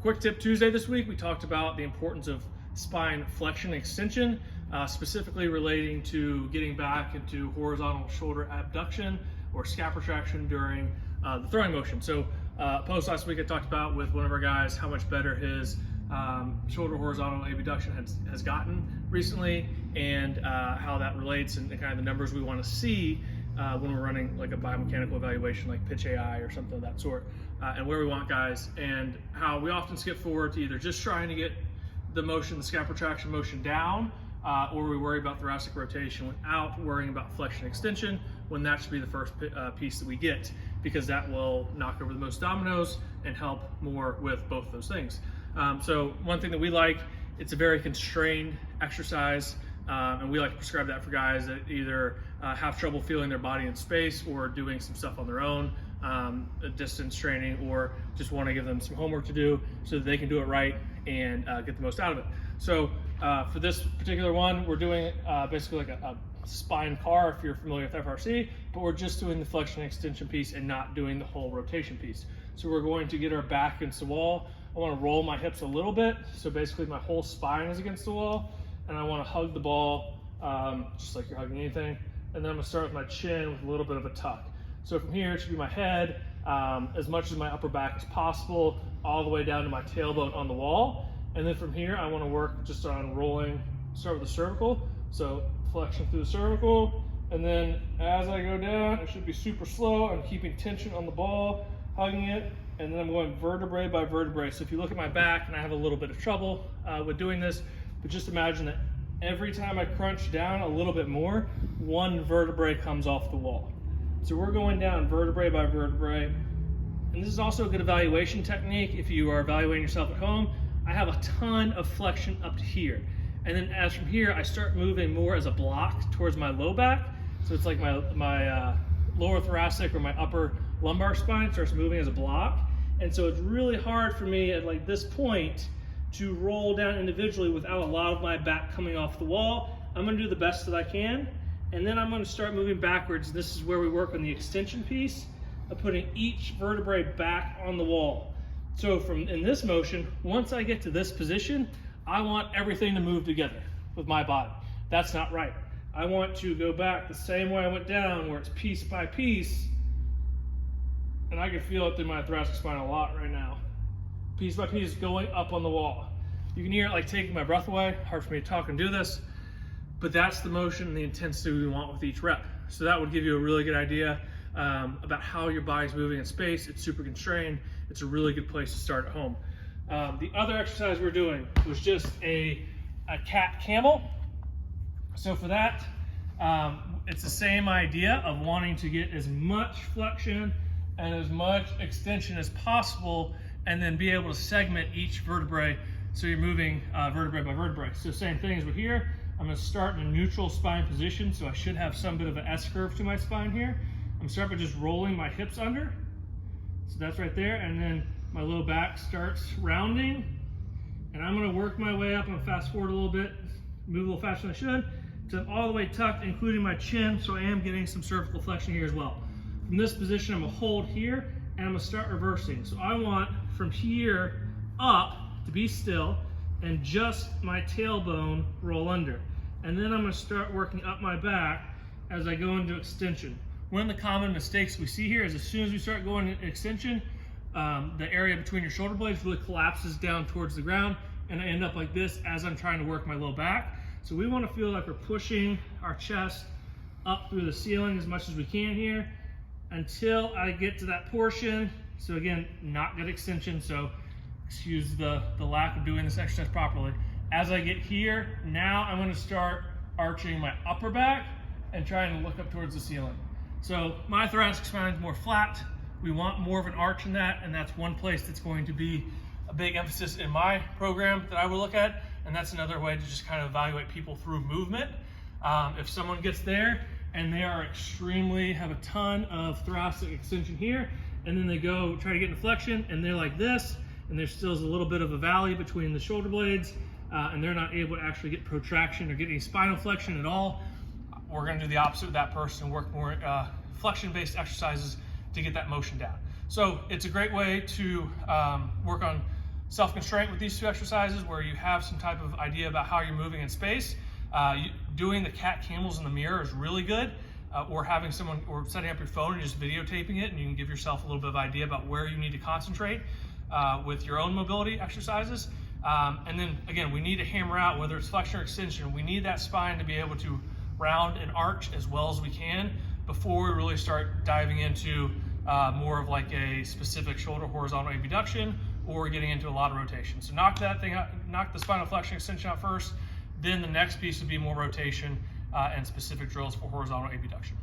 Quick Tip Tuesday this week, we talked about the importance of spine flexion and extension, specifically relating to getting back into horizontal shoulder abduction or scap retraction during the throwing motion. So post last week I talked about with one of our guys how much better his shoulder horizontal abduction has gotten recently, and how that relates and kind of the numbers we want to see when we're running like a biomechanical evaluation like pitch AI or something of that sort, and where we want guys, and how we often skip forward to either just trying to get the motion, the scap retraction motion down, or we worry about thoracic rotation without worrying about flexion extension, when that should be the first piece that we get, because that will knock over the most dominoes and help more with both those things. So one thing that we like, it's a very constrained exercise, and we like to prescribe that for guys that either have trouble feeling their body in space or doing some stuff on their own, distance training, or just want to give them some homework to do so that they can do it right and get the most out of it. So for this particular one, we're doing basically like a spine car, if you're familiar with FRC, but we're just doing the flexion extension piece and not doing the whole rotation piece. So we're going to get our back against the wall. I want to roll my hips a little bit, so basically my whole spine is against the wall, and I want to hug the ball just like you're hugging anything. And then I'm going to start with my chin with a little bit of a tuck. So from here, it should be my head, as much as my upper back as possible, all the way down to my tailbone on the wall. And then from here, I want to work just on rolling, start with the cervical. So flexion through the cervical, and then as I go down, it should be super slow. I'm keeping tension on the ball, hugging it, and then I'm going vertebrae by vertebrae. So if you look at my back, and I have a little bit of trouble with doing this, but just imagine that every time I crunch down a little bit more, one vertebrae comes off the wall. So we're going down vertebrae by vertebrae. And this is also a good evaluation technique if you are evaluating yourself at home. I have a ton of flexion up to here. And then as from here, I start moving more as a block towards my low back. So it's like my lower thoracic or my upper lumbar spine starts moving as a block. And so it's really hard for me at like this point to roll down individually without a lot of my back coming off the wall. I'm gonna do the best that I can. And then I'm gonna start moving backwards. This is where we work on the extension piece of putting each vertebrae back on the wall. So in this motion, once I get to this position, I want everything to move together with my body. That's not right. I want to go back the same way I went down, where it's piece by piece. And I can feel it through my thoracic spine a lot right now. Piece by piece going up on the wall. You can hear it like taking my breath away. Hard for me to talk and do this, but that's the motion and the intensity we want with each rep. So that would give you a really good idea about how your body's moving in space. It's super constrained. It's a really good place to start at home. The other exercise we're doing was just a cat camel. So for that, it's the same idea of wanting to get as much flexion and as much extension as possible, and then be able to segment each vertebrae so you're moving vertebrae by vertebrae. So same thing as we're here. I'm going to start in a neutral spine position, so I should have some bit of an S-curve to my spine here. I'm starting by just rolling my hips under. So that's right there, and then my low back starts rounding, and I'm going to work my way up. I'm going to fast forward a little bit, move a little faster than I should, so I'm all the way tucked, including my chin, so I am getting some cervical flexion here as well. From this position, I'm going to hold here, and I'm going to start reversing. So I want from here up to be still, and just my tailbone roll under. And then I'm going to start working up my back as I go into extension. One of the common mistakes we see here is as soon as we start going into extension, the area between your shoulder blades really collapses down towards the ground, and I end up like this as I'm trying to work my low back. So we want to feel like we're pushing our chest up through the ceiling as much as we can here until I get to that portion. So again, not good extension, so excuse the lack of doing this exercise properly. As I get here, now I'm going to start arching my upper back and trying to look up towards the ceiling. So my thoracic spine is more flat. We want more of an arch in that, and that's one place that's going to be a big emphasis in my program that I would look at, and that's another way to just kind of evaluate people through movement. If someone gets there and they are have a ton of thoracic extension here, and then they go try to get into flexion and they're like this, and there still is a little bit of a valley between the shoulder blades, and they're not able to actually get protraction or get any spinal flexion at all, we're going to do the opposite with that person and work more flexion-based exercises to get that motion down. So it's a great way to work on self-constraint with these two exercises where you have some type of idea about how you're moving in space. Doing the cat camels in the mirror is really good, or having someone, or setting up your phone and just videotaping it, and you can give yourself a little bit of idea about where you need to concentrate with your own mobility exercises. And then again, we need to hammer out whether it's flexion or extension. We need that spine to be able to round and arch as well as we can before we really start diving into more of like a specific shoulder horizontal abduction or getting into a lot of rotation. So knock that thing out, knock the spinal flexion extension out first. Then the next piece would be more rotation and specific drills for horizontal abduction.